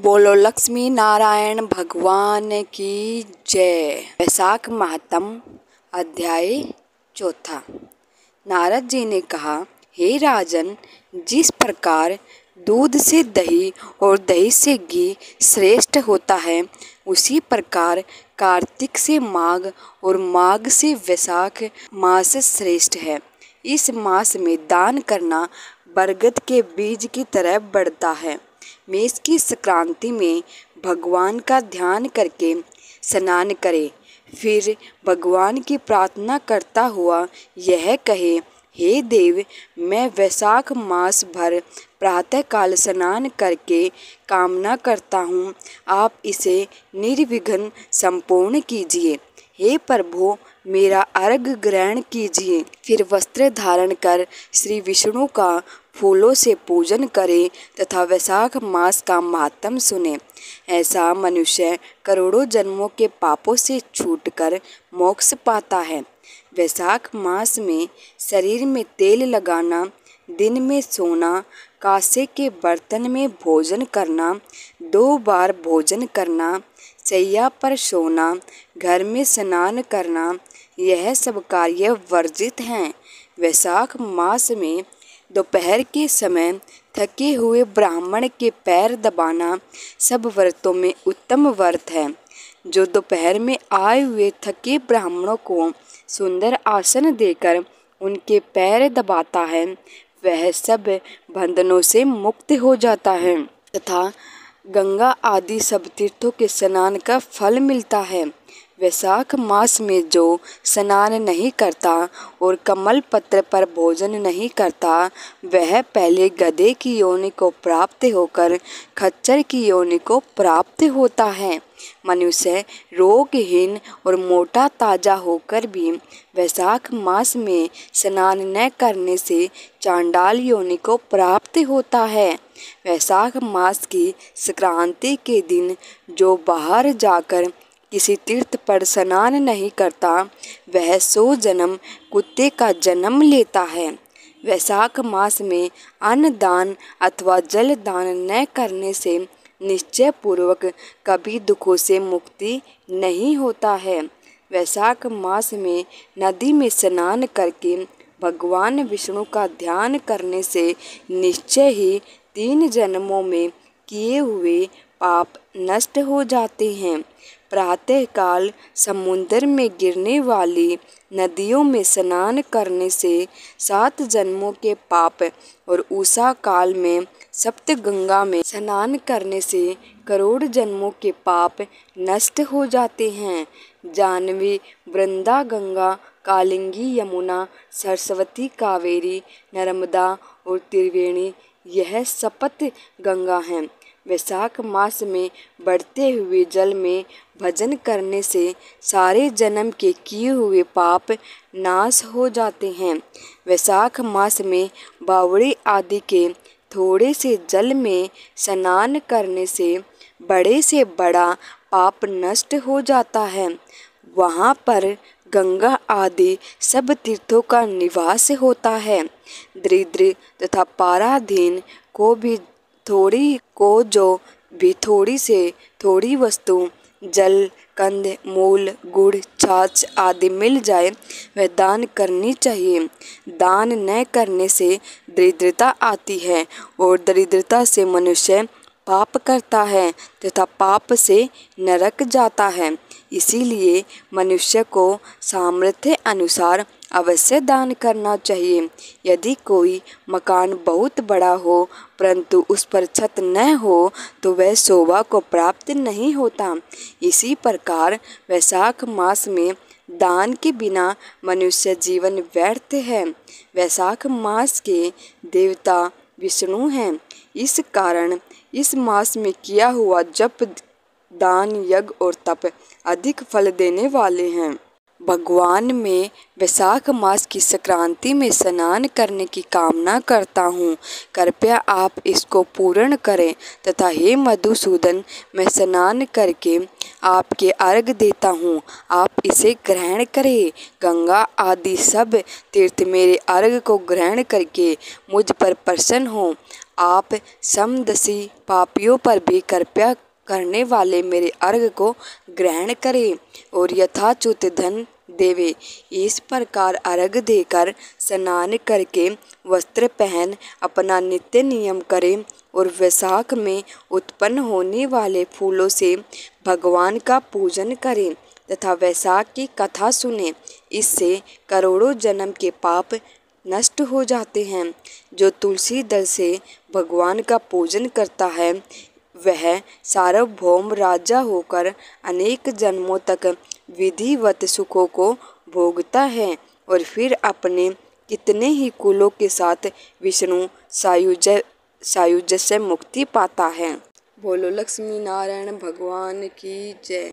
बोलो लक्ष्मी नारायण भगवान की जय। वैशाख महात्म अध्याय चौथा। नारद जी ने कहा, हे राजन, जिस प्रकार दूध से दही और दही से घी श्रेष्ठ होता है, उसी प्रकार कार्तिक से माघ और माघ से वैशाख मास श्रेष्ठ है। इस मास में दान करना बरगद के बीज की तरह बढ़ता है। मेष की संक्रांति में भगवान का ध्यान करके स्नान करे, फिर भगवान की प्रार्थना करता हुआ यह कहे, हे देव, मैं वैशाख मास भर प्रातःकाल स्नान करके कामना करता हूँ, आप इसे निर्विघ्न संपूर्ण कीजिए। हे प्रभु, मेरा अर्घ्य ग्रहण कीजिए। फिर वस्त्र धारण कर श्री विष्णु का फूलों से पूजन करे तथा वैशाख मास का महात्म सुने। ऐसा मनुष्य करोड़ों जन्मों के पापों से छूटकर मोक्ष पाता है। वैशाख मास में शरीर में तेल लगाना, दिन में सोना, कांसे के बर्तन में भोजन करना, 2 बार भोजन करना, शैया पर सोना, घर में स्नान करना, यह सब कार्य वर्जित हैं। वैशाख मास में दोपहर के समय थके हुए ब्राह्मण के पैर दबाना सब व्रतों में उत्तम व्रत है। जो दोपहर में आए हुए थके ब्राह्मणों को सुंदर आसन देकर उनके पैर दबाता है, वह सब बंधनों से मुक्त हो जाता है तथा गंगा आदि सब तीर्थों के स्नान का फल मिलता है। वैशाख मास में जो स्नान नहीं करता और कमल पत्र पर भोजन नहीं करता, वह पहले गधे की योनि को प्राप्त होकर खच्चर की योनि को प्राप्त होता है। मनुष्य रोगहीन और मोटा ताजा होकर भी वैशाख मास में स्नान न करने से चांडाल योनि को प्राप्त होता है। वैशाख मास की संक्रांति के दिन जो बाहर जाकर किसी तीर्थ पर स्नान नहीं करता, वह 100 जन्म कुत्ते का जन्म लेता है। वैशाख मास में अन्न दान अथवा जल दान न करने से निश्चय पूर्वक कभी दुखों से मुक्ति नहीं होता है। वैशाख मास में नदी में स्नान करके भगवान विष्णु का ध्यान करने से निश्चय ही 3 जन्मों में किए हुए पाप नष्ट हो जाते हैं। प्रातःकाल समुद्र में गिरने वाली नदियों में स्नान करने से 7 जन्मों के पाप और उषा काल में सप्त गंगा में स्नान करने से करोड़ जन्मों के पाप नष्ट हो जाते हैं। जाह्नवी, वृंदा, गंगा, कालिंदी, यमुना, सरस्वती, कावेरी, नर्मदा और त्रिवेणी, यह सप्त गंगा हैं। वैशाख मास में बढ़ते हुए जल में भजन करने से सारे जन्म के किए हुए पाप नाश हो जाते हैं। वैशाख मास में बावड़ी आदि के थोड़े से जल में स्नान करने से बड़े से बड़ा पाप नष्ट हो जाता है। वहाँ पर गंगा आदि सब तीर्थों का निवास होता है। दरिद्र तथा पराधीन को जो भी थोड़ी से थोड़ी वस्तु जल, कंद, मूल, गुड़, छाछ आदि मिल जाए, वह दान करनी चाहिए। दान न करने से दरिद्रता आती है और दरिद्रता से मनुष्य पाप करता है तथा पाप से नरक जाता है। इसीलिए मनुष्य को सामर्थ्य अनुसार अवश्य दान करना चाहिए। यदि कोई मकान बहुत बड़ा हो परंतु उस पर छत न हो, तो वह शोभा को प्राप्त नहीं होता। इसी प्रकार वैशाख मास में दान के बिना मनुष्य जीवन व्यर्थ है। वैशाख मास के देवता विष्णु हैं। इस कारण इस मास में किया हुआ जप, दान, यज्ञ और तप अधिक फल देने वाले हैं। भगवान मैं वैशाख मास की संक्रांति में स्नान करने की कामना करता हूँ, कृपया आप इसको पूर्ण करें तथा हे मधुसूदन, मैं स्नान करके आपके अर्घ देता हूँ, आप इसे ग्रहण करें। गंगा आदि सब तीर्थ मेरे अर्घ को ग्रहण करके मुझ पर प्रसन्न हों। आप समदसी पापियों पर भी कृपा करने वाले मेरे अर्घ को ग्रहण करें और यथाचुत धन देवे। इस प्रकार अर्घ देकर स्नान करके वस्त्र पहन अपना नित्य नियम करें और वैशाख में उत्पन्न होने वाले फूलों से भगवान का पूजन करें तथा वैशाख की कथा सुनें। इससे करोड़ों जन्म के पाप नष्ट हो जाते हैं। जो तुलसी दल से भगवान का पूजन करता है वह सार्वभौम राजा होकर अनेक जन्मों तक विधिवत सुखों को भोगता है और फिर अपने कितने ही कुलों के साथ विष्णु सायुज्य से मुक्ति पाता है। बोलो लक्ष्मी नारायण भगवान की जय।